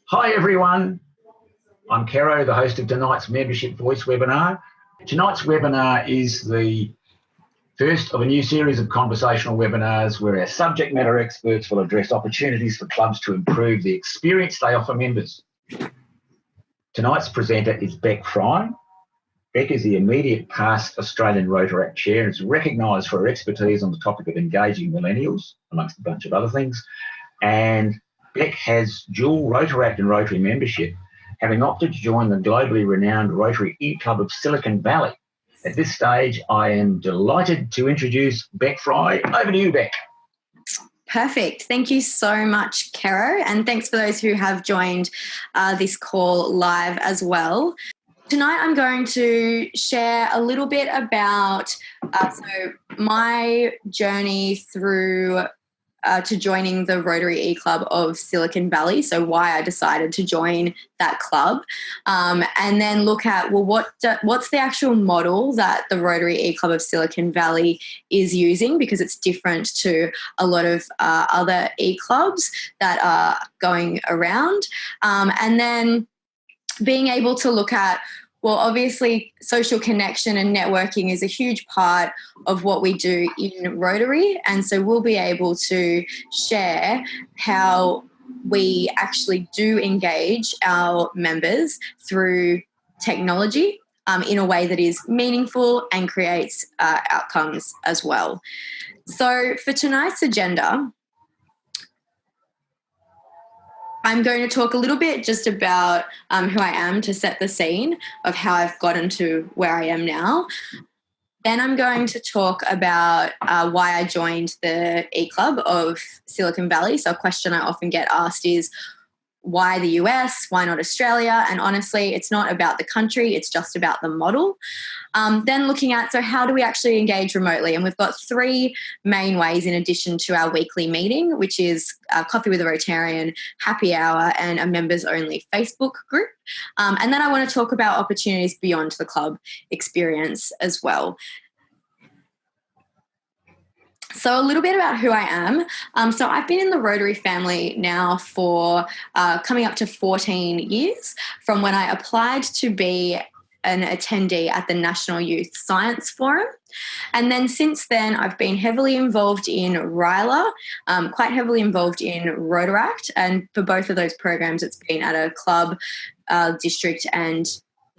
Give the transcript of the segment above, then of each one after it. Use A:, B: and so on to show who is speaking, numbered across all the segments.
A: Hi everyone, I'm Caro, the host of tonight's Membership Voice webinar. Tonight's webinar is the first of a new series of conversational webinars where our subject matter experts will address opportunities for clubs to improve the experience they offer members. Tonight's presenter is Fry. Beck is the immediate past Australian Rotaract chair and is recognised for her expertise on the topic of engaging millennials, amongst a bunch of other things. And Beck has dual Rotaract and Rotary membership, having opted to join the globally renowned Rotary eClub of Silicon Valley. At this stage, I am delighted to introduce Fry. Over to you, Beck.
B: Perfect. Thank you so much, Caro, and thanks for those who have joined this call live as well. Tonight I'm going to share a little bit about my journey through to joining the Rotary eClub of Silicon Valley, so why I decided to join that club, and then look at, well, what's the actual model that the Rotary eClub of Silicon Valley is using, because it's different to a lot of other eClubs that are going around, and then being able to look at, well, obviously social connection and networking is a huge part of what we do in Rotary, and so we'll be able to share how we actually do engage our members through technology in a way that is meaningful and creates outcomes as well. So for tonight's agenda, I'm going to talk a little bit just about who I am to set the scene of how I've gotten to where I am now. Then I'm going to talk about why I joined the eClub of Silicon Valley. So a question I often get asked is, why the US? Why not Australia? And honestly, it's not about the country, it's just about the model. Then looking at, so how do we actually engage remotely? And we've got three main ways in addition to our weekly meeting, which is Coffee with a Rotarian, Happy Hour, and a members-only Facebook group. And then I want to talk about opportunities beyond the club experience as well. So a little bit about who I am. So I've been in the Rotary family now for coming up to 14 years, from when I applied to be an attendee at the National Youth Science Forum. And then since then, I've been heavily involved in RYLA, quite heavily involved in Rotaract. And for both of those programs, it's been at a club, district and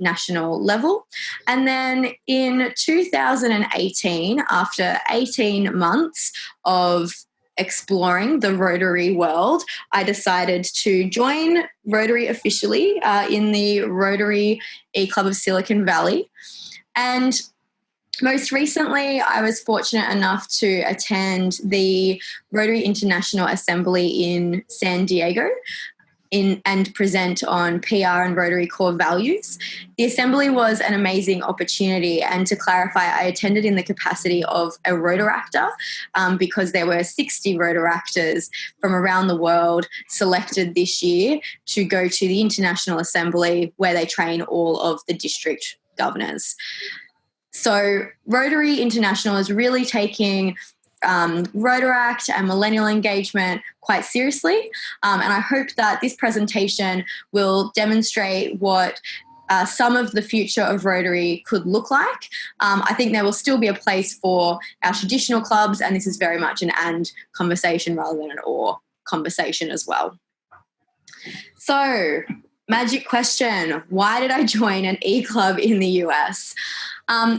B: national level. And then in 2018, after 18 months of exploring the Rotary world, I decided to join Rotary officially in the Rotary eClub of Silicon Valley. And most recently, I was fortunate enough to attend the Rotary International Assembly in San Diego and present on PR and Rotary core values. The assembly was an amazing opportunity, and to clarify, I attended in the capacity of a Rotaractor because there were 60 Rotaractors from around the world selected this year to go to the International Assembly, where they train all of the district governors. So Rotary International is really taking Rotaract and millennial engagement quite seriously, and I hope that this presentation will demonstrate what some of the future of Rotary could look like. I think there will still be a place for our traditional clubs, and this is very much an and conversation rather than an or conversation as well. So, magic question, why did I join an eClub in the US?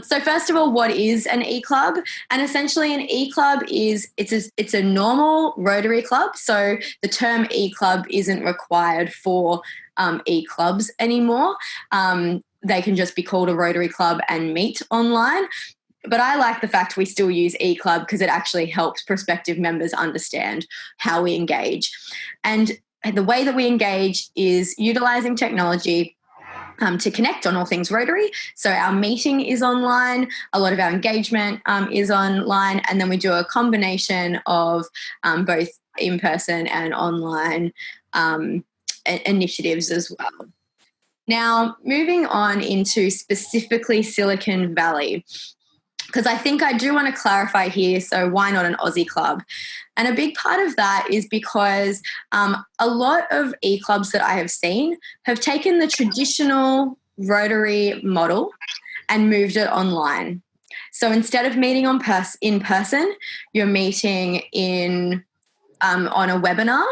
B: So first of all, what is an eClub? And essentially an eClub is, it's a normal Rotary club. So the term eClub isn't required for eClubs anymore. They can just be called a Rotary club and meet online. But I like the fact we still use eClub because it actually helps prospective members understand how we engage. And the way that we engage is utilising technology to connect on all things Rotary. So our meeting is online, a lot of our engagement is online, and then we do a combination of both in-person and online initiatives as well. Now, moving on into specifically Silicon Valley. because I think I do want to clarify here, so why not an Aussie club? And a big part of that is because a lot of eClubs that I have seen have taken the traditional Rotary model and moved it online. So instead of meeting in person, you're meeting on a webinar,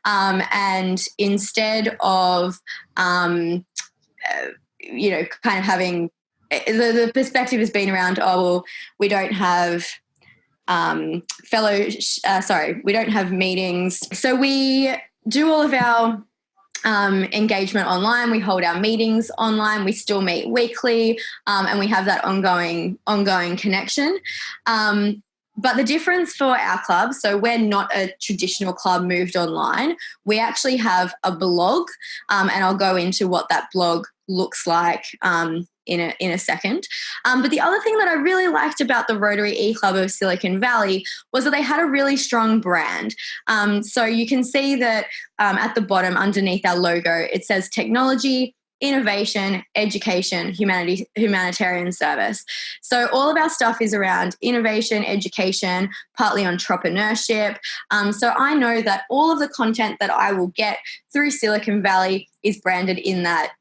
B: and instead of kind of having the perspective has been around, oh, well, we don't have we don't have meetings. So we do all of our engagement online. We hold our meetings online. We still meet weekly, and we have that ongoing connection. But the difference for our club, so we're not a traditional club moved online. We actually have a blog, and I'll go into what that blog looks like in a second. But the other thing that I really liked about the Rotary eClub of Silicon Valley was that they had a really strong brand. So you can see that at the bottom underneath our logo, it says technology, innovation, education, humanitarian service. So all of our stuff is around innovation, education, partly entrepreneurship. So I know that all of the content that I will get through Silicon Valley is branded in that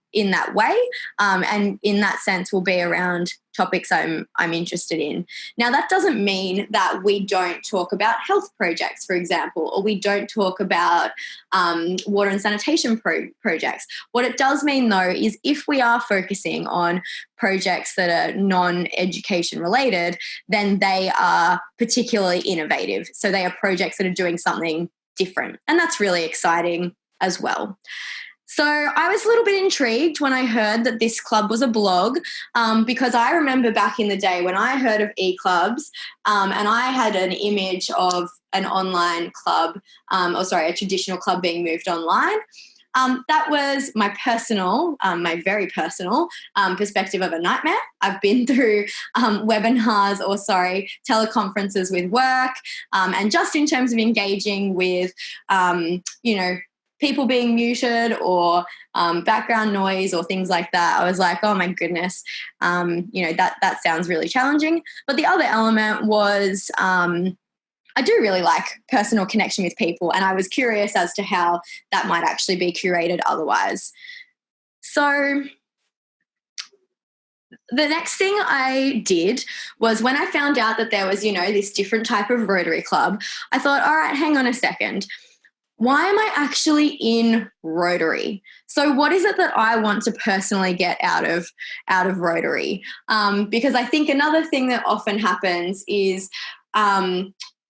B: way, and in that sense will be around topics I'm interested in. Now, that doesn't mean that we don't talk about health projects, for example, or we don't talk about water and sanitation projects. What it does mean, though, is if we are focusing on projects that are non-education related, then they are particularly innovative. So they are projects that are doing something different, and that's really exciting as well. So I was a little bit intrigued when I heard that this club was a blog, because I remember back in the day when I heard of eClubs, and I had an image of an online club, a traditional club being moved online. That was my very personal perspective of a nightmare. I've been through teleconferences with work, and just in terms of engaging with, people being muted or background noise or things like that, I was like, oh my goodness, that sounds really challenging. But the other element was I do really like personal connection with people, and I was curious as to how that might actually be curated otherwise. So the next thing I did was when I found out that there was, this different type of Rotary club, I thought, all right, hang on a second. Why am I actually in Rotary? So what is it that I want to personally get out of Rotary? Because I think another thing that often happens is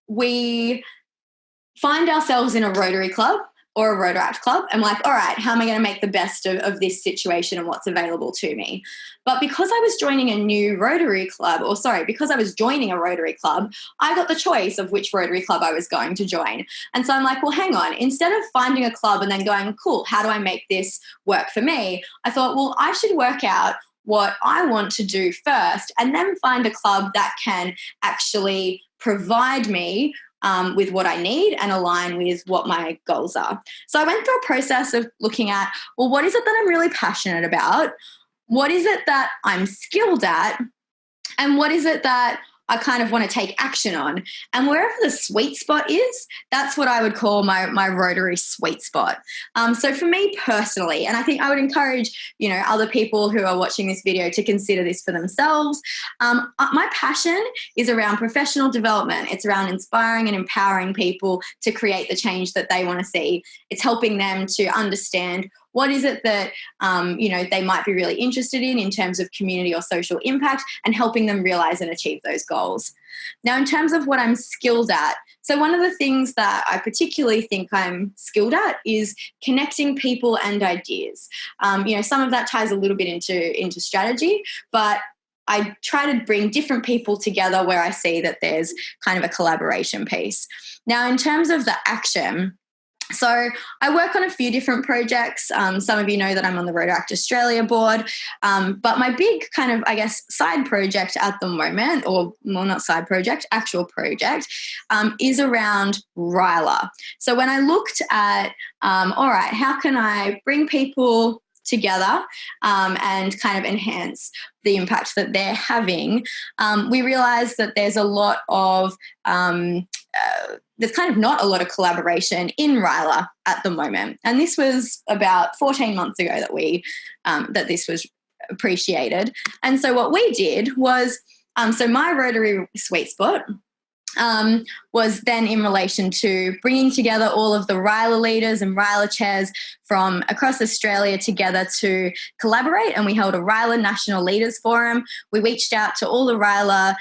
B: we find ourselves in a Rotary club or a Rotaract club, and like, all right, how am I going to make the best of this situation and what's available to me? But because I was joining a Rotary club, I got the choice of which Rotary club I was going to join. And so I'm like, well, hang on. Instead of finding a club and then going, cool, how do I make this work for me? I thought, well, I should work out what I want to do first and then find a club that can actually provide me with what I need and align with what my goals are. So I went through a process of looking at, well, what is it that I'm really passionate about? What is it that I'm skilled at? And what is it that I kind of want to take action on? And wherever the sweet spot is, that's what I would call my Rotary sweet spot. So for me personally, and I think I would encourage, other people who are watching this video to consider this for themselves. My passion is around professional development. It's around inspiring and empowering people to create the change that they want to see. It's helping them to understand what is it that, they might be really interested in terms of community or social impact, and helping them realize and achieve those goals. Now, in terms of what I'm skilled at, so one of the things that I particularly think I'm skilled at is connecting people and ideas. Some of that ties a little bit into strategy, but I try to bring different people together where I see that there's kind of a collaboration piece. Now, in terms of the action, so I work on a few different projects. Some of you know that I'm on the Rotaract Australia board. But my big kind of, side project at the moment, actual project, is around RYLA. So when I looked at, all right, how can I bring people together and kind of enhance the impact that they're having, we realised that there's a lot of there's kind of not a lot of collaboration in RYLA at the moment. And this was about 14 months ago that that this was appreciated. And so what we did was, so my Rotary sweet spot was then in relation to bringing together all of the RYLA leaders and RYLA chairs from across Australia together to collaborate, and we held a RYLA National Leaders Forum. We reached out to all the RYLA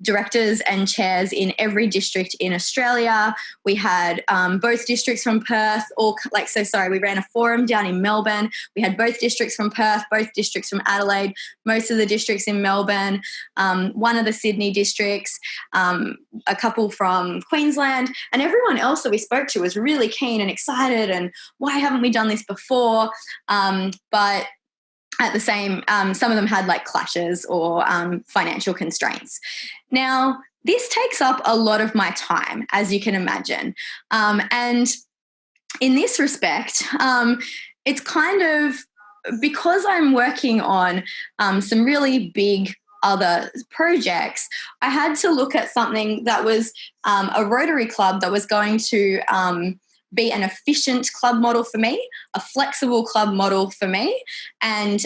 B: directors and chairs in every district in Australia. We had both districts from Perth, we ran a forum down in Melbourne. We had both districts from Perth, both districts from Adelaide, most of the districts in Melbourne, one of the Sydney districts, a couple from Queensland, and everyone else that we spoke to was really keen and excited and why haven't we done this before? But at the same, some of them had like clashes or financial constraints. Now, this takes up a lot of my time, as you can imagine. And in this respect, it's kind of, because I'm working on some really big other projects, I had to look at something that was a Rotary club that was going to be an efficient club model for me, a flexible club model for me, and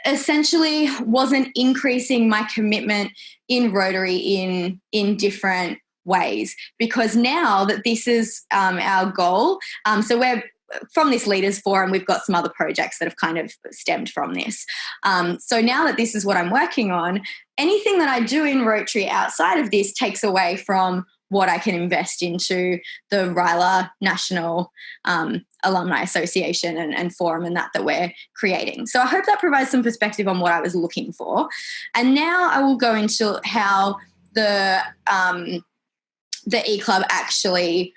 B: essentially wasn't increasing my commitment in Rotary in different ways. Because now that this is our goal, so we're from this Leaders Forum, we've got some other projects that have kind of stemmed from this. So now that this is what I'm working on, anything that I do in Rotary outside of this takes away from what I can invest into the RYLA National Alumni Association and Forum and that we're creating. So I hope that provides some perspective on what I was looking for. And now I will go into how the eClub actually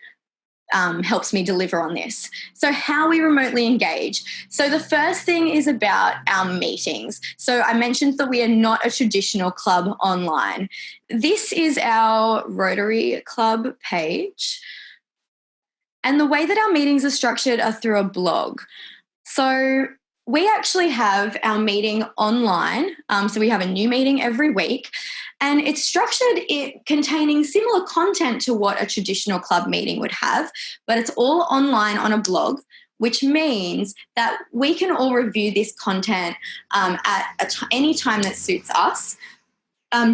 B: helps me deliver on this. So how we remotely engage. So the first thing is about our meetings. So I mentioned that we are not a traditional club online. This is our Rotary Club page. And the way that our meetings are structured are through a blog. So we actually have our meeting online. So we have a new meeting every week. And it's structured containing similar content to what a traditional club meeting would have, but it's all online on a blog, which means that we can all review this content at any time that suits us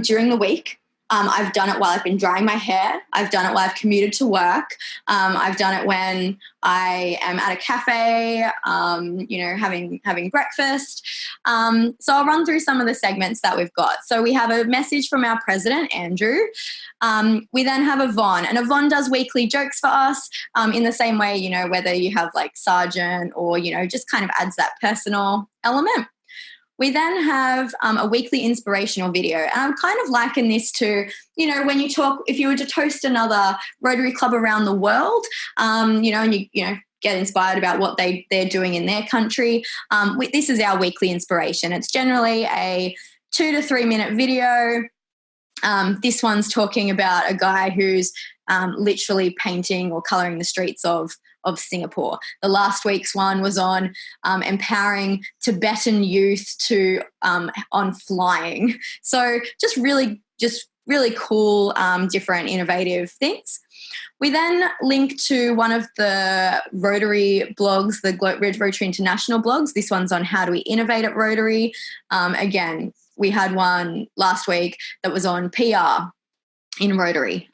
B: during the week. I've done it while I've been drying my hair. I've done it while I've commuted to work. I've done it when I am at a cafe, having breakfast. So I'll run through some of the segments that we've got. So we have a message from our president, Andrew. We then have Yvonne, and Yvonne does weekly jokes for us in the same way, whether you have like Sergeant or, just kind of adds that personal element. We then have a weekly inspirational video. And I'm kind of liken this to, when you talk, if you were to toast another Rotary Club around the world, and you get inspired about what they're doing in their country. This is our weekly inspiration. It's generally a 2 to 3 minute video. This one's talking about a guy who's literally painting or colouring the streets of Singapore. The last week's one was on empowering Tibetan youth on flying. So just really cool, different, innovative things. We then link to one of the Rotary blogs, the Rotary International blogs. This one's on how do we innovate at Rotary. Again, we had one last week that was on PR in Rotary.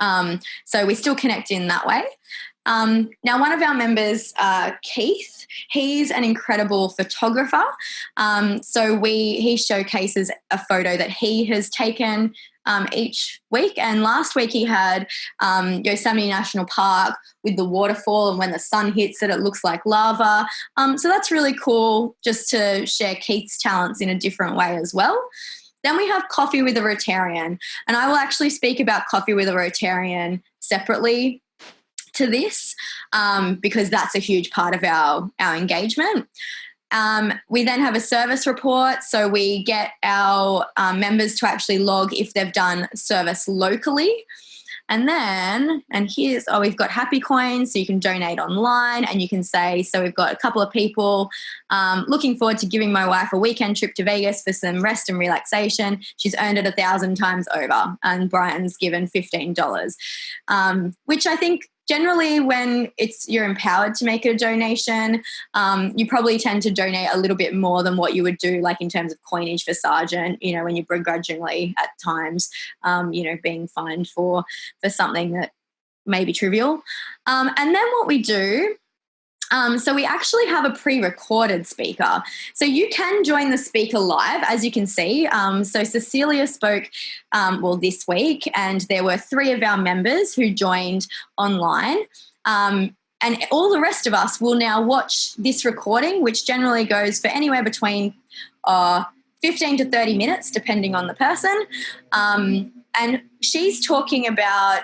B: So we still connect in that way. Now, one of our members, Keith, he's an incredible photographer. So he showcases a photo that he has taken each week. And last week he had Yosemite National Park with the waterfall, and when the sun hits it, it looks like lava. So that's really cool, just to share Keith's talents in a different way as well. Then we have Coffee with a Rotarian, and I will actually speak about Coffee with a Rotarian separately to this because that's a huge part of our engagement. We then have a service report, so we get our members to actually log if they've done service locally. We've got Happy Coins, so you can donate online, and you can say, so we've got a couple of people looking forward to giving my wife a weekend trip to Vegas for some rest and relaxation. She's earned it 1,000 times over, and Brian's given $15, which I think generally when you're empowered to make a donation, you probably tend to donate a little bit more than what you would do, like in terms of coinage for sergeant, when you're begrudgingly at times, being fined for something that may be trivial. And then what we do, so we actually have a pre-recorded speaker. So you can join the speaker live, as you can see. So Cecilia spoke, this week, and there were 3 of our members who joined online. And all the rest of us will now watch this recording, which generally goes for anywhere between 15 to 30 minutes, depending on the person. And she's talking about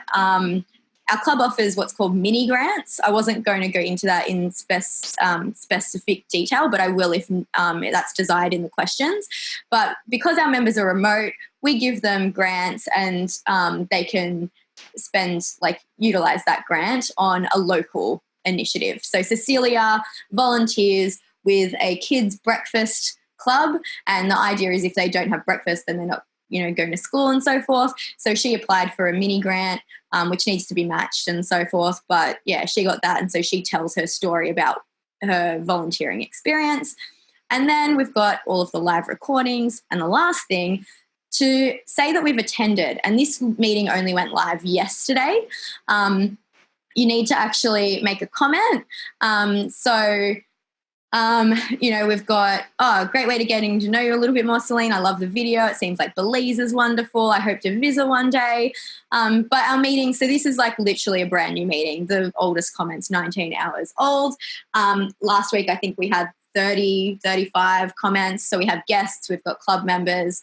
B: our club offers what's called mini grants. I wasn't going to go into that in specific detail, but I will if that's desired in the questions. But because our members are remote, we give them grants, and they can utilize that grant on a local initiative. So Cecilia volunteers with a kids' breakfast club, and the idea is if they don't have breakfast, then they're not going to school and so forth. So she applied for a mini grant, which needs to be matched and so forth. But yeah, she got that. And so she tells her story about her volunteering experience. And then we've got all of the live recordings. And the last thing, to say that we've attended, and this meeting only went live yesterday, you need to actually make a comment. We've got, a great way to getting to know you a little bit more, Celine. I love the video. It seems like Belize is wonderful. I hope to visit one day. But our meeting, so this is like literally a brand new meeting. The oldest comment's 19 hours old. Last week, I think we had 30, 35 comments. So we have guests, we've got club members.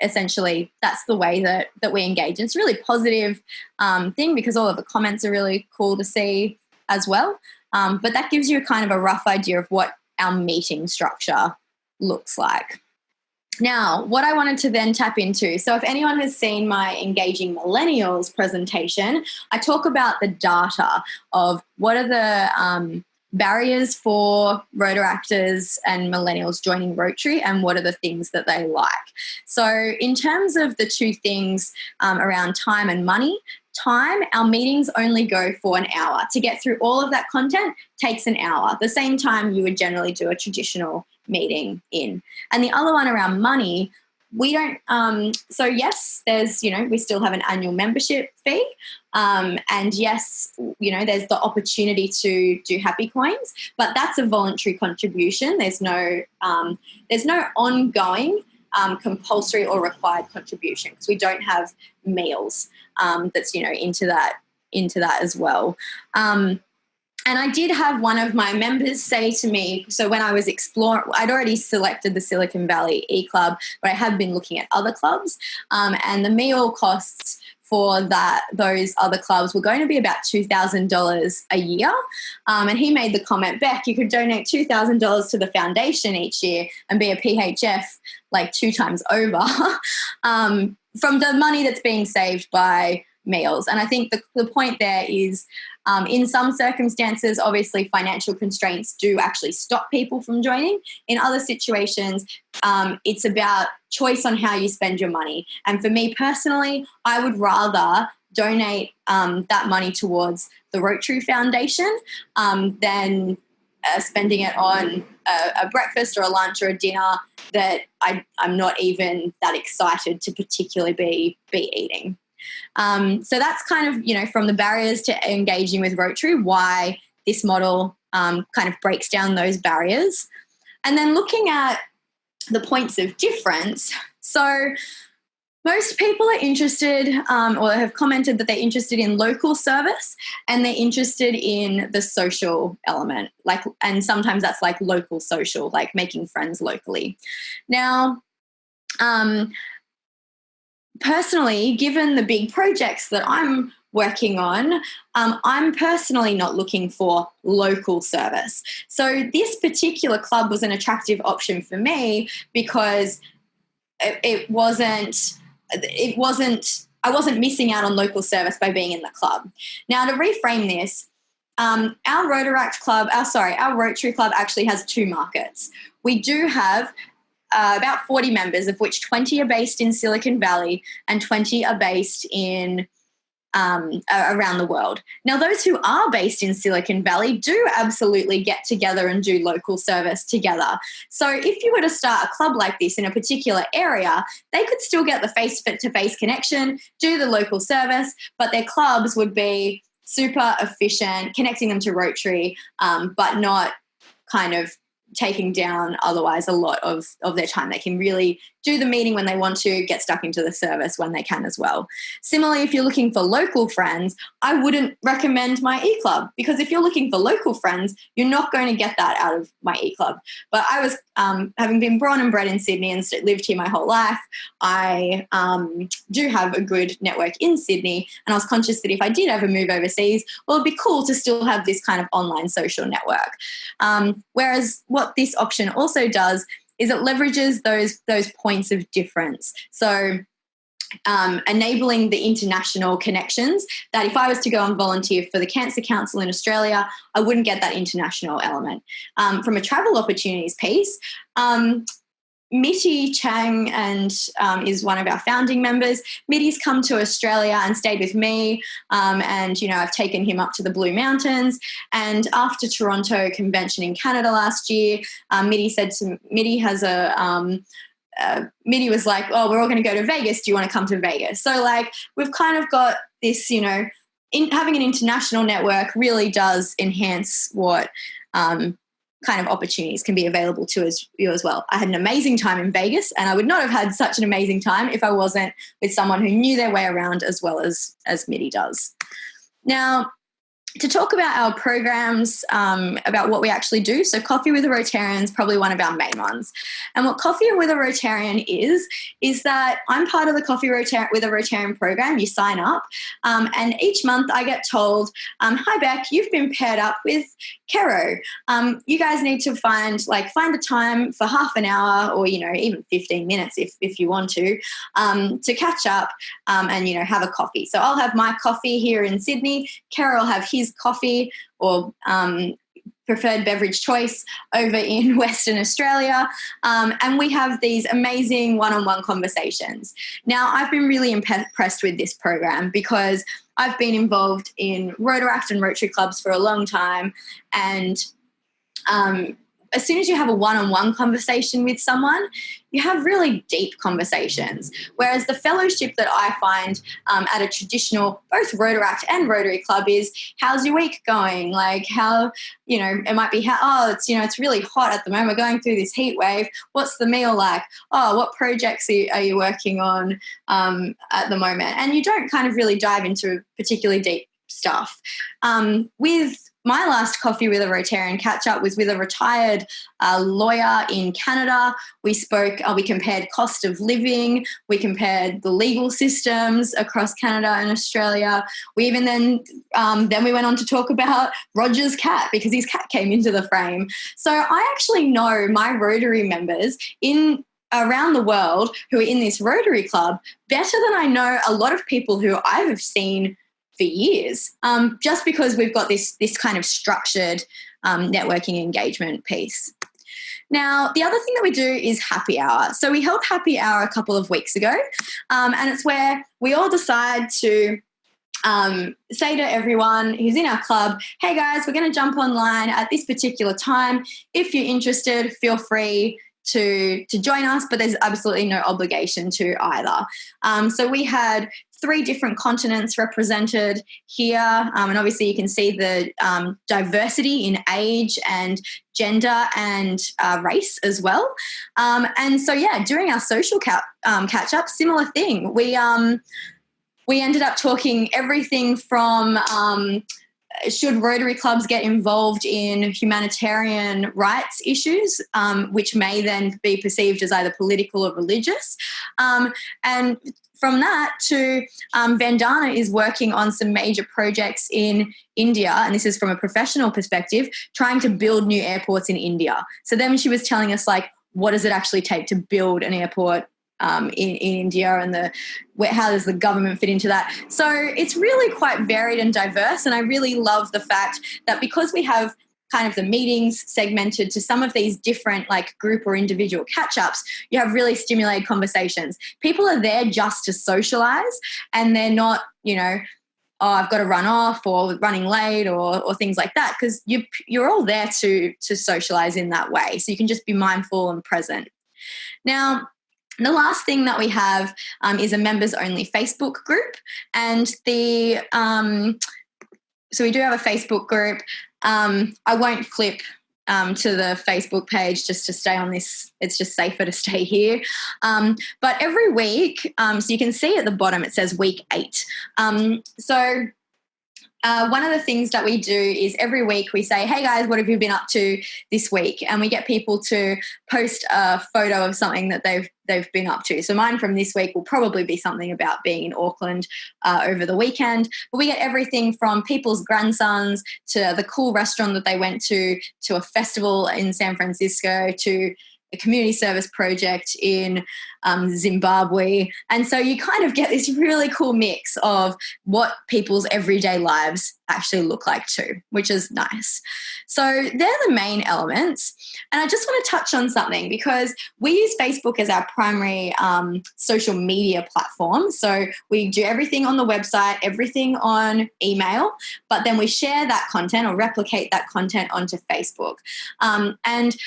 B: Essentially that's the way that we engage. And it's a really positive thing because all of the comments are really cool to see as well. But that gives you kind of a rough idea of what our meeting structure looks like. Now, what I wanted to then tap into, so if anyone has seen my Engaging Millennials presentation, I talk about the data of what are the barriers for Rotaractors and millennials joining Rotary and what are the things that they like. So in terms of the 2 things around time and money, time, our meetings only go for an hour. To get through all of that content takes an hour, the same time you would generally do a traditional meeting in. And the other one around money, we don't, so yes, there's, we still have an annual membership fee. And yes, there's the opportunity to do Happy Coins, but that's a voluntary contribution. There's no ongoing compulsory or required contribution because we don't have meals that's into that as well. And I did have one of my members say to me, so when I was exploring, I'd already selected the Silicon Valley eClub, but I have been looking at other clubs, and the meal costs for those other clubs were going to be about $2,000 a year. And he made the comment, Beck, you could donate $2,000 to the foundation each year and be a PHF like 2 times over from the money that's being saved by meals. And I think the point there is in some circumstances, obviously financial constraints do actually stop people from joining. In other situations, it's about choice on how you spend your money. And for me personally, I would rather donate that money towards the Rotary Foundation than spending it on a breakfast or a lunch or a dinner that I'm not even that excited to particularly be eating. So that's kind of, from the barriers to engaging with Rotary, why this model kind of breaks down those barriers. And then looking at the points of difference. So most people are interested or have commented that they're interested in local service and they're interested in the social element, and sometimes that's like local social, like making friends locally. Now, personally, given the big projects that I'm working on, I'm personally not looking for local service. So this particular club was an attractive option for me because it wasn't, I wasn't missing out on local service by being in the club. Now, to reframe this, our Rotary Club actually has 2 markets. We do have about 40 members, of which 20 are based in Silicon Valley and 20 are based in around the world. Now, those who are based in Silicon Valley do absolutely get together and do local service together. So if you were to start a club like this in a particular area, they could still get the face-to-face connection, do the local service, but their clubs would be super efficient, connecting them to Rotary, but not kind of taking down otherwise a lot of their time. They can really do the meeting when they want to, get stuck into the service when they can as well. Similarly, if you're looking for local friends, I wouldn't recommend my eClub, because if you're looking for local friends, you're not going to get that out of my eClub. But I was, having been born and bred in Sydney and lived here my whole life, I do have a good network in Sydney, and I was conscious that if I did ever move overseas, well, it'd be cool to still have this kind of online social network. Whereas what this option also does is it leverages those points of difference. So enabling the international connections that if I was to go and volunteer for the Cancer Council in Australia, I wouldn't get that international element. From a travel opportunities piece, Mitty Chang is one of our founding members. Mitty's come to Australia and stayed with me, and I've taken him up to the Blue Mountains. And after Toronto Convention in Canada last year, Mitty was like, "Oh, we're all going to go to Vegas. Do you want to come to Vegas?" So we've kind of got this, having an international network really does enhance what kind of opportunities can be available to you as well. I had an amazing time in Vegas, and I would not have had such an amazing time if I wasn't with someone who knew their way around as well as Mitty does. Now, to talk about our programs, about what we actually do. So Coffee with a Rotarian is probably one of our main ones. And what Coffee with a Rotarian is that I'm part of the Coffee with a Rotarian program. You sign up, and each month I get told, "Hi Beck, you've been paired up with Kero. You guys need to find the time for half an hour or, even 15 minutes if you want to catch up and, have a coffee." So I'll have my coffee here in Sydney. Kero will have his coffee or preferred beverage choice over in Western Australia, and we have these amazing one-on-one conversations. Now, I've been really impressed with this program because I've been involved in Rotaract and Rotary clubs for a long time, and as soon as you have a one-on-one conversation with someone, you have really deep conversations. Whereas the fellowship that I find at a traditional, both Rotaract and Rotary club is, how's your week going? How, it might be, it's really hot at the moment. We're going through this heat wave. What's the meal like? Oh, what projects are you working on at the moment? And you don't kind of really dive into particularly deep stuff. With my last Coffee with a Rotarian catch-up was with a retired lawyer in Canada. We compared cost of living. We compared the legal systems across Canada and Australia. We even then we went on to talk about Roger's cat, because his cat came into the frame. So I actually know my Rotary members around the world who are in this Rotary club better than I know a lot of people who I have seen for years, just because we've got this kind of structured networking engagement piece. Now, the other thing that we do is happy hour. So we held happy hour a couple of weeks ago, and it's where we all decide to say to everyone who's in our club, "Hey guys, we're going to jump online at this particular time. If you're interested, feel free to join us," but there's absolutely no obligation to either. So we had 3 different continents represented here, and obviously you can see the diversity in age and gender and race as well. And so, during our social catch-up, similar thing. We ended up talking everything from should Rotary clubs get involved in humanitarian rights issues, which may then be perceived as either political or religious, and from that to Vandana is working on some major projects in India, and this is from a professional perspective, trying to build new airports in India. So then she was telling us, what does it actually take to build an airport in India, and how does the government fit into that? So it's really quite varied and diverse, and I really love the fact that because we have kind of the meetings segmented to some of these different like group or individual catch-ups, you have really stimulated conversations. People are there just to socialize, and they're not, oh, I've got to run off or running late or things like that, because you're all there to socialize in that way. So you can just be mindful and present. Now, the last thing that we have is a members-only Facebook group, and so we do have a Facebook group. I won't flip to the Facebook page just to stay on this. It's just safer to stay here. But every week, so you can see at the bottom it says week 8. One of the things that we do is every week we say, hey guys, what have you been up to this week? And we get people to post a photo of something that they've been up to. So mine from this week will probably be something about being in Auckland over the weekend. But we get everything from people's grandsons to the cool restaurant that they went to a festival in San Francisco, to a community service project in Zimbabwe. And so you kind of get this really cool mix of what people's everyday lives actually look like too, which is nice. So they're the main elements. And I just want to touch on something, because we use Facebook as our primary social media platform. So we do everything on the website, everything on email, but then we share that content or replicate that content onto Facebook. And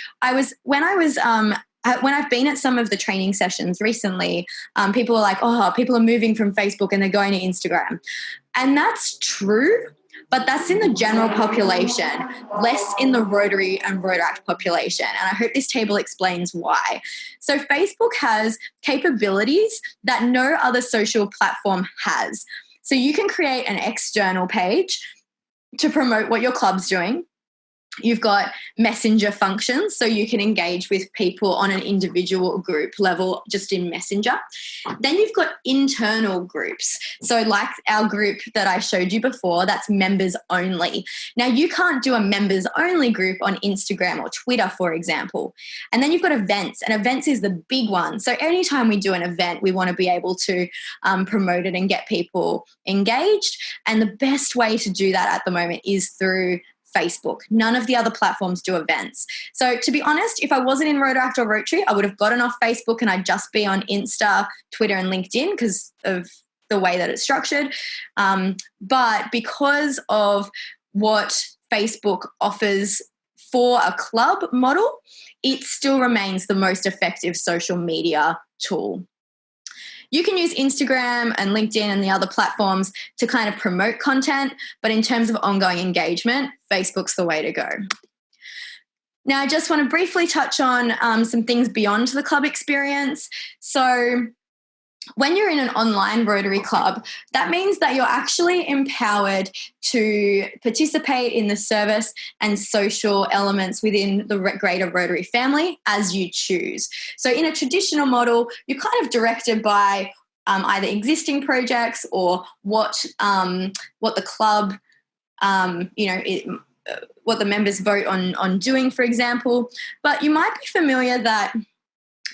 B: when I've been at some of the training sessions recently, people are like, oh, people are moving from Facebook and they're going to Instagram. And that's true, but that's in the general population, less in the Rotary and Rotaract population. And I hope this table explains why. So Facebook has capabilities that no other social platform has. So you can create an external page to promote what your club's doing. You've got messenger functions, so you can engage with people on an individual group level just in Messenger. Then you've got internal groups. So like our group that I showed you before, that's members only. Now you can't do a members only group on Instagram or Twitter, for example. And then you've got events, and events is the big one. So anytime we do an event, we want to be able to promote it and get people engaged. And the best way to do that at the moment is through Facebook. None of the other platforms do events. So to be honest, if I wasn't in Rotaract or Rotary, I would have gotten off Facebook and I'd just be on Insta, Twitter and LinkedIn because of the way that it's structured. But because of what Facebook offers for a club model, it still remains the most effective social media tool. You can use Instagram and LinkedIn and the other platforms to kind of promote content, but in terms of ongoing engagement, Facebook's the way to go. Now, I just want to briefly touch on some things beyond the club experience. So when you're in an online Rotary club, that means that you're actually empowered to participate in the service and social elements within the greater Rotary family as you choose. So in a traditional model, you're kind of directed by either existing projects or what the club, what the members vote on doing, for example. But you might be familiar that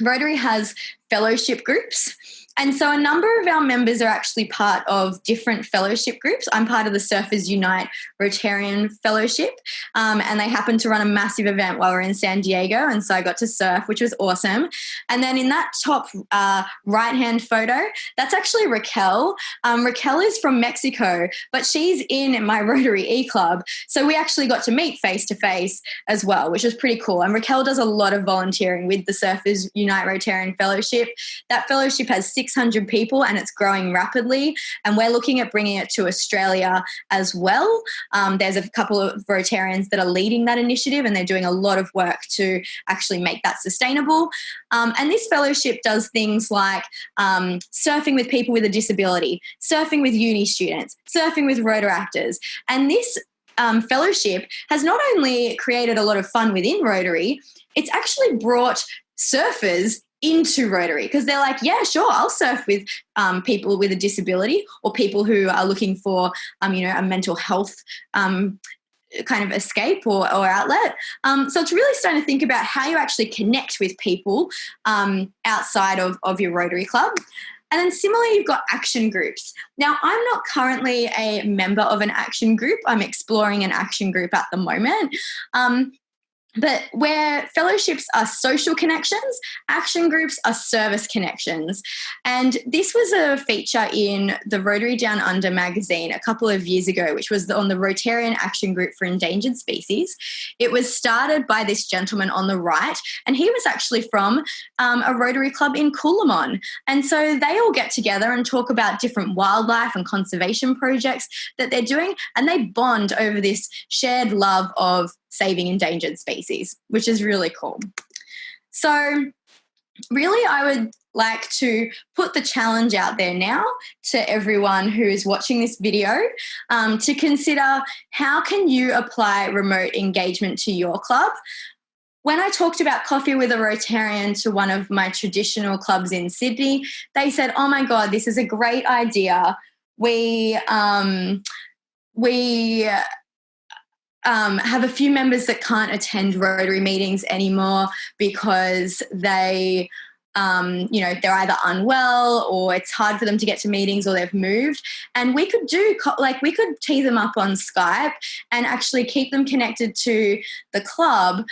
B: Rotary has fellowship groups. And so a number of our members are actually part of different fellowship groups. I'm part of the Surfers Unite Rotarian Fellowship, and they happened to run a massive event while we were in San Diego, and so I got to surf, which was awesome. And then in that top right-hand photo, that's actually Raquel. Raquel is from Mexico, but she's in my Rotary eClub, so we actually got to meet face-to-face as well, which was pretty cool. And Raquel does a lot of volunteering with the Surfers Unite Rotarian Fellowship. That fellowship has 600 people and it's growing rapidly, and we're looking at bringing it to Australia as well. There's a couple of Rotarians that are leading that initiative, and they're doing a lot of work to actually make that sustainable. And this fellowship does things like surfing with people with a disability, surfing with uni students, surfing with Rotaractors. And this fellowship has not only created a lot of fun within Rotary, it's actually brought surfers into Rotary, because they're like, yeah, sure, I'll surf with people with a disability or people who are looking for, a mental health kind of escape or outlet. So it's really starting to think about how you actually connect with people outside of your Rotary Club. And then similarly, you've got action groups. Now, I'm not currently a member of an action group. I'm exploring an action group at the moment. But where fellowships are social connections, action groups are service connections. And this was a feature in the Rotary Down Under magazine a couple of years ago, which was on the Rotarian Action Group for Endangered Species. It was started by this gentleman on the right, and he was actually from a Rotary Club in Coolamon. And so they all get together and talk about different wildlife and conservation projects that they're doing, and they bond over this shared love of saving endangered species, which is really cool. So really, I would like to put the challenge out there now to everyone who is watching this video to consider how can you apply remote engagement to your club. When I talked about Coffee with a Rotarian to one of my traditional clubs in Sydney, they said, "Oh my God, this is a great idea. We have a few members that can't attend Rotary meetings anymore because they, they're either unwell or it's hard for them to get to meetings or they've moved. And we could we could tee them up on Skype and actually keep them connected to the club,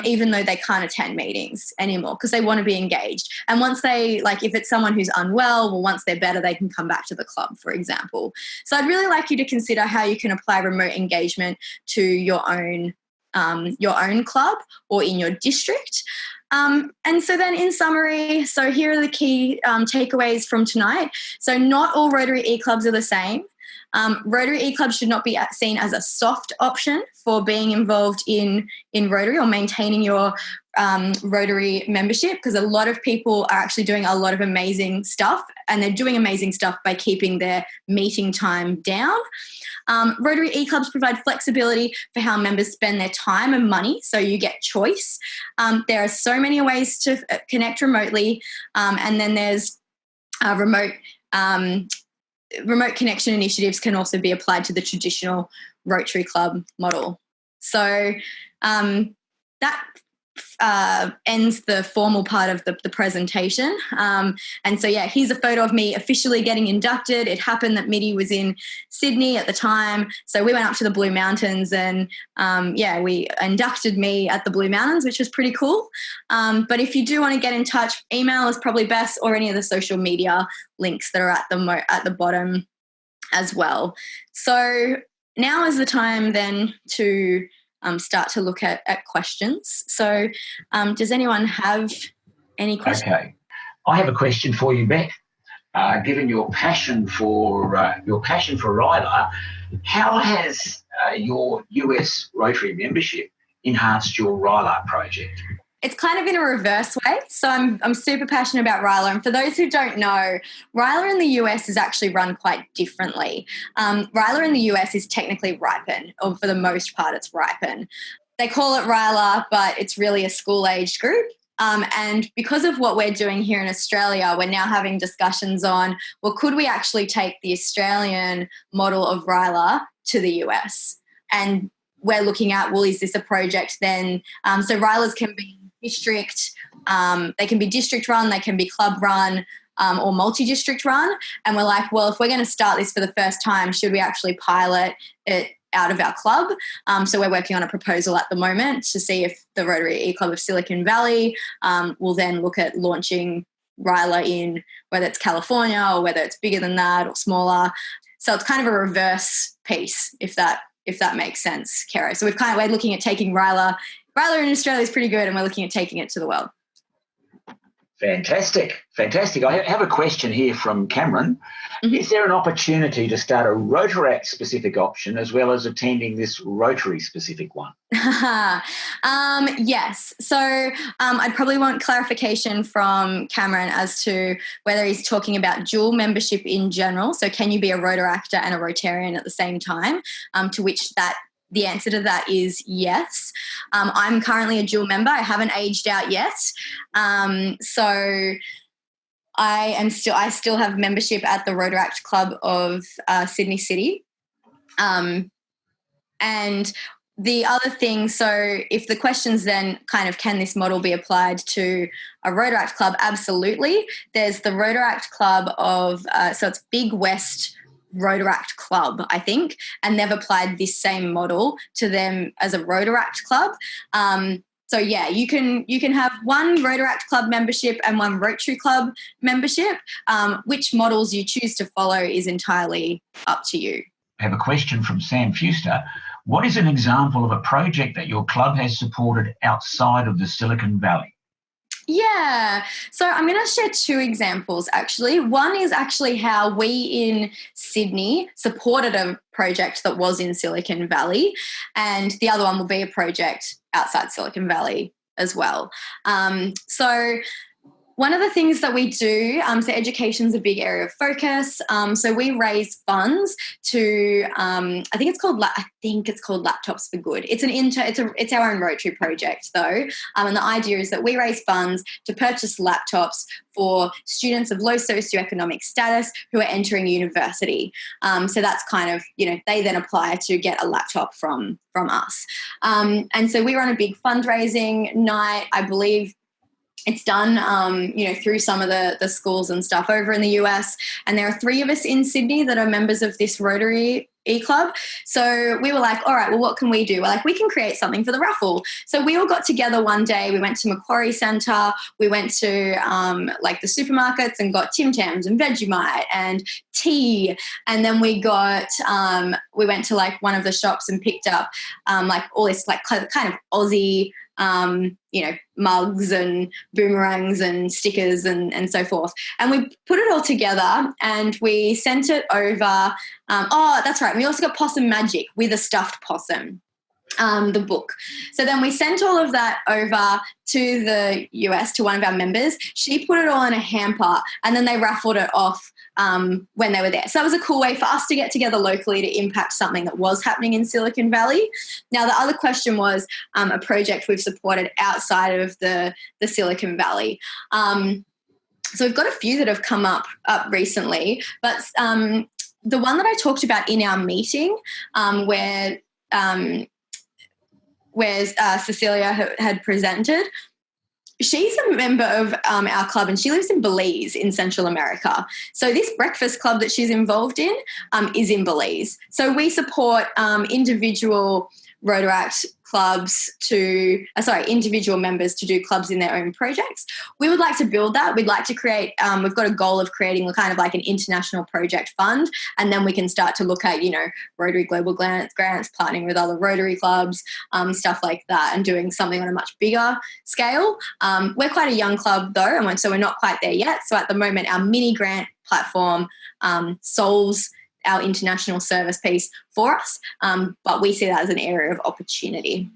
B: even though they can't attend meetings anymore because they want to be engaged. And once they, if it's someone who's unwell, well, once they're better, they can come back to the club, for example. So I'd really like you to consider how you can apply remote engagement to your own club or in your district. And so then in summary, so here are the key takeaways from tonight. So not all Rotary eClubs are the same. Rotary eClubs should not be seen as a soft option for being involved in Rotary or maintaining your Rotary membership, because a lot of people are actually doing a lot of amazing stuff, and they're doing amazing stuff by keeping their meeting time down. Rotary eClubs provide flexibility for how members spend their time and money, so you get choice. There are so many ways to connect remotely, and then there's remote connection initiatives can also be applied to the traditional Rotary Club model. So that ends the formal part of the presentation. And so, yeah, here's a photo of me officially getting inducted. It happened that Mitty was in Sydney at the time. So we went up to the Blue Mountains and, we inducted me at the Blue Mountains, which was pretty cool. But if you do want to get in touch, email is probably best, or any of the social media links that are at the bottom as well. So now is the time then to start to look at questions. So does anyone have any questions?
A: Okay. I have a question for you, Beth. Given your passion for RYLA, how has your US Rotary membership enhanced your RYLA project?
B: It's kind of in a reverse way. So I'm super passionate about RYLA. And for those who don't know, RYLA in the US is actually run quite differently. RYLA in the US is technically Ripen, or for the most part it's Ripen. They call it RYLA, but it's really a school-aged group. And because of what we're doing here in Australia, we're now having discussions on, well, could we actually take the Australian model of RYLA to the US? And we're looking at, well, is this a project then? So RYLAs can be district, they can be district run, they can be club run, or multi-district run. And we're like, well, if we're going to start this for the first time, should we actually pilot it out of our club? So we're working on a proposal at the moment to see if the Rotary eClub of Silicon Valley will then look at launching RYLA in whether it's California or whether it's bigger than that or smaller. So it's kind of a reverse piece, if that makes sense, Kara. So we're looking at taking RYLA in Australia is pretty good, and we're looking at taking it to the world.
A: Fantastic. I have a question here from Cameron. Mm-hmm. Is there an opportunity to start a Rotaract-specific option as well as attending this Rotary-specific one?
B: Yes. So I'd probably want clarification from Cameron as to whether he's talking about dual membership in general. So can you be a Rotaractor and a Rotarian at the same time? To which the answer to that is yes. I'm currently a dual member. I haven't aged out yet. So I still have membership at the Rotaract Club of Sydney City. And the other thing, so if the question's then kind of, can this model be applied to a Rotaract club? Absolutely. There's the Rotaract club of, so it's Big West Rotaract Club, I think, and they've applied this same model to them as a Rotaract club. So yeah, you can have one Rotaract club membership and one Rotary club membership. Which models you choose to follow is entirely up to you.
A: I have a question from Sam Fuster. What is an example of a project that your club has supported outside of the Silicon Valley?
B: Yeah, so I'm going to share two examples actually. One is actually how we in Sydney supported a project that was in Silicon Valley, and the other one will be a project outside Silicon Valley as well. So one of the things that we do, so education is a big area of focus. So we raise funds to, I think it's called Laptops for Good. It's our own Rotary project though, and the idea is that we raise funds to purchase laptops for students of low socioeconomic status who are entering university. So that's kind of, they then apply to get a laptop from us. And so we run a big fundraising night, I believe. It's done, through some of the schools and stuff over in the US. And there are 3 of us in Sydney that are members of this Rotary eClub. So we were like, all right, well, what can we do? We're like, we can create something for the raffle. So we all got together one day. We went to Macquarie Centre. We went to the supermarkets and got Tim Tams and Vegemite and tea. And then we went to one of the shops and picked up all this kind of Aussie mugs and boomerangs and stickers and so forth. And we put it all together and we sent it over. That's right. We also got Possum Magic with a stuffed possum, the book. So then we sent all of that over to the US to one of our members. She put it all in a hamper and then they raffled it off when they were there. So that was a cool way for us to get together locally to impact something that was happening in Silicon Valley. Now, the other question was a project we've supported outside of the Silicon Valley. So we've got a few that have come up recently, but the one that I talked about in our meeting where Cecilia had presented, she's a member of our club and she lives in Belize in Central America. So this breakfast club that she's involved in is in Belize. So we support individual Rotaract clubs individual members to do clubs in their own projects. We would like to build that. We'd like to create, we've got a goal of creating kind of like an international project fund, and then we can start to look at, Rotary Global grants, partnering with other Rotary clubs, stuff like that, and doing something on a much bigger scale. We're quite a young club though, and so we're not quite there yet. So at the moment, our mini grant platform solves our international service piece for us, but we see that as an area of opportunity.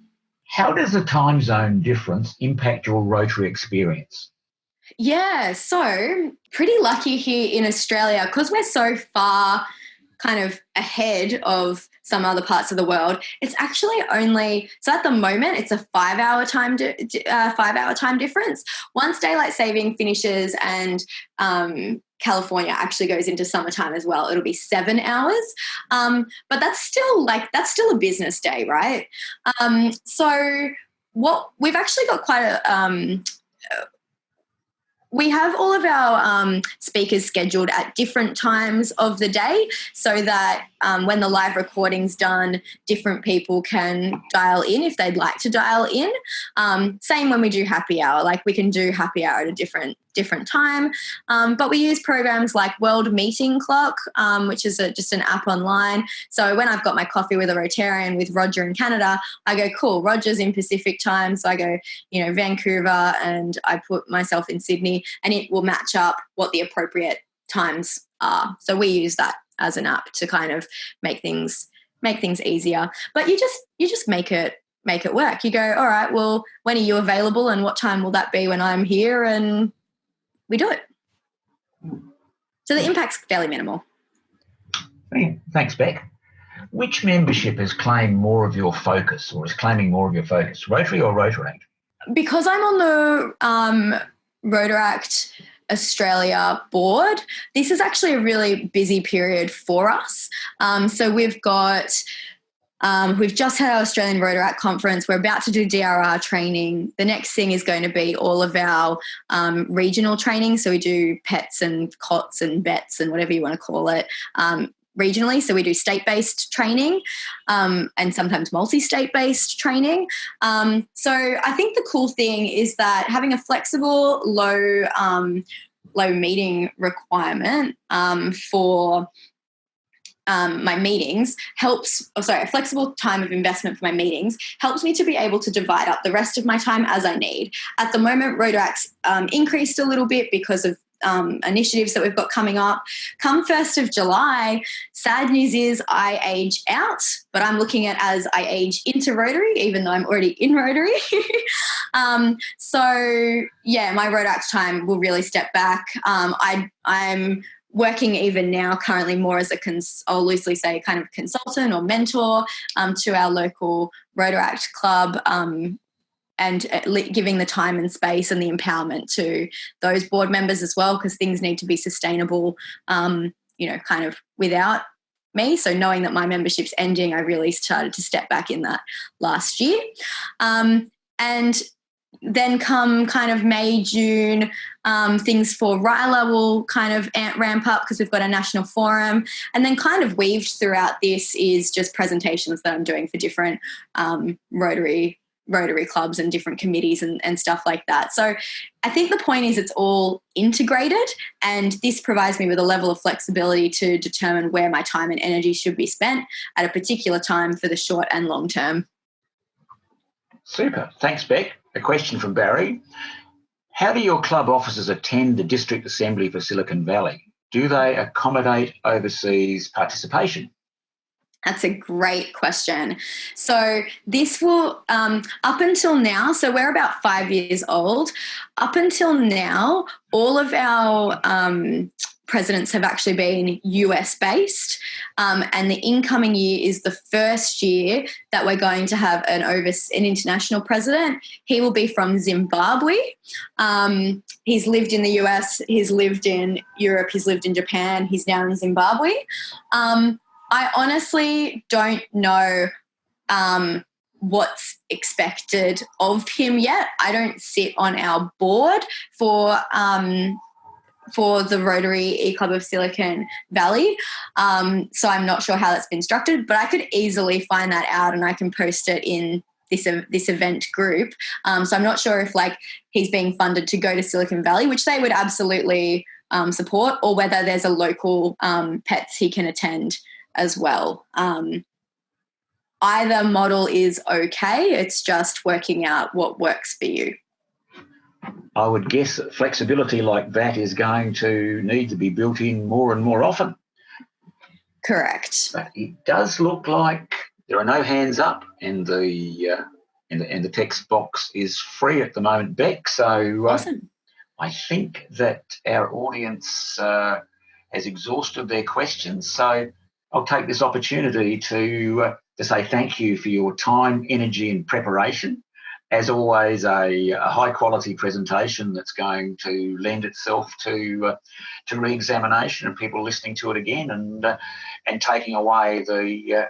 A: How does the time zone difference impact your Rotary experience?
B: Yeah, so pretty lucky here in Australia because we're so far kind of ahead of some other parts of the world. It's actually so at the moment it's a 5-hour time difference. Once daylight saving finishes and California actually goes into summertime as well, it'll be 7 hours. But that's still a business day, right? So what we've actually got quite we have all of our speakers scheduled at different times of the day so that when the live recording's done, different people can dial in if they'd like to dial in. Same when we do happy hour, we can do happy hour at a different time. But we use programs like World Meeting Clock, which is just an app online. So when I've got my coffee with a Rotarian with Roger in Canada, I go, cool, Roger's in Pacific time. So I go, Vancouver, and I put myself in Sydney, and it will match up what the appropriate times are. So we use that as an app to kind of make things easier. But you just make it work. You go, all right, well, when are you available and what time will that be when I'm here? And we do it. So the impact's fairly minimal.
A: Thanks, Beck. Which membership has claimed more of your focus or is claiming more of your focus, Rotary or Rotaract?
B: Because I'm on the Rotaract Australia board, this is actually a really busy period for us. So we've got We've just had our Australian Rotaract conference. We're about to do DRR training. The next thing is going to be all of our regional training. So we do PETs and COTs and BETs and whatever you want to call it regionally. So we do state-based training and sometimes multi-state-based training. So I think the cool thing is that having a flexible, low meeting requirement for my meetings a flexible time of investment for my meetings helps me to be able to divide up the rest of my time as I need. At the moment, Rotaract's increased a little bit because of initiatives that we've got coming up. Come 1st of July, sad news is I age out, but I'm looking at as I age into Rotary, even though I'm already in Rotary. So, yeah, my Rotaract time will really step back. I'm working even now currently more as I'll loosely say kind of consultant or mentor to our local Rotaract club and giving the time and space and the empowerment to those board members as well, because things need to be sustainable, kind of without me. So knowing that my membership's ending, I really started to step back in that last year. And then come kind of May, June, things for RYLA will kind of ramp up because we've got a national forum. And then kind of weaved throughout this is just presentations that I'm doing for different Rotary clubs and different committees and stuff like that. So I think the point is it's all integrated, and this provides me with a level of flexibility to determine where my time and energy should be spent at a particular time for the short and long term.
A: Super. Thanks, Beck. A question from Barry. How do your club officers attend the District Assembly for Silicon Valley? Do they accommodate overseas participation?
B: That's a great question. So this will, up until now, so we're about 5 years old. Up until now, all of our presidents have actually been US-based, and the incoming year is the first year that we're going to have an international president. He will be from Zimbabwe. He's lived in the US, he's lived in Europe, he's lived in Japan, he's now in Zimbabwe. I honestly don't know what's expected of him yet. I don't sit on our board for the Rotary eClub of Silicon Valley, so I'm not sure how that's been structured, but I could easily find that out and I can post it in this event group. So I'm not sure if he's being funded to go to Silicon Valley, which they would absolutely support, or whether there's a local PETS he can attend as well. Either model is okay. It's just working out what works for you.
A: I would guess that flexibility like that is going to need to be built in more and more often.
B: Correct.
A: But it does look like there are no hands up, and the text box is free at the moment, Beck. So
B: awesome.
A: I think that our audience has exhausted their questions. So I'll take this opportunity to say thank you for your time, energy and preparation. As always, a high-quality presentation that's going to lend itself to re-examination and people listening to it again and taking away the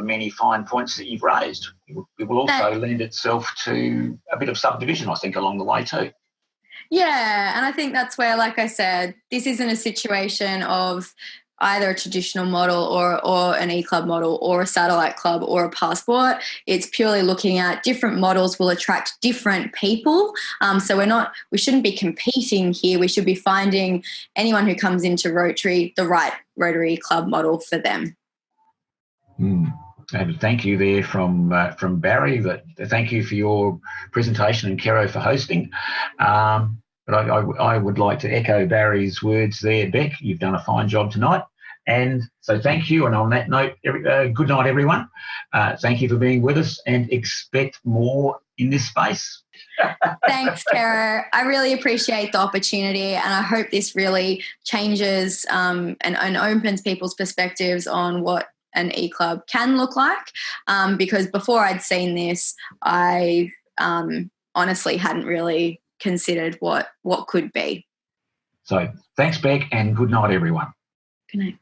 A: many fine points that you've raised. It will also lend itself to a bit of subdivision, I think, along the way too.
B: Yeah, and I think that's where, like I said, this isn't a situation of either a traditional model or an eClub model or a satellite club or a passport. It's purely looking at different models will attract different people. So we shouldn't be competing here. We should be finding anyone who comes into Rotary the right Rotary club model for them.
A: And thank you there from Barry. Thank you for your presentation and Kero for hosting. But I would like to echo Barry's words there, Beck. You've done a fine job tonight. And so thank you. And on that note, good night, everyone. Thank you for being with us, and expect more in this space.
B: Thanks, Kero. I really appreciate the opportunity, and I hope this really changes and opens people's perspectives on what an eClub can look like. Because before I'd seen this, I honestly hadn't really considered what could be.
A: So thanks, Beck, and good night, everyone.
B: Good night.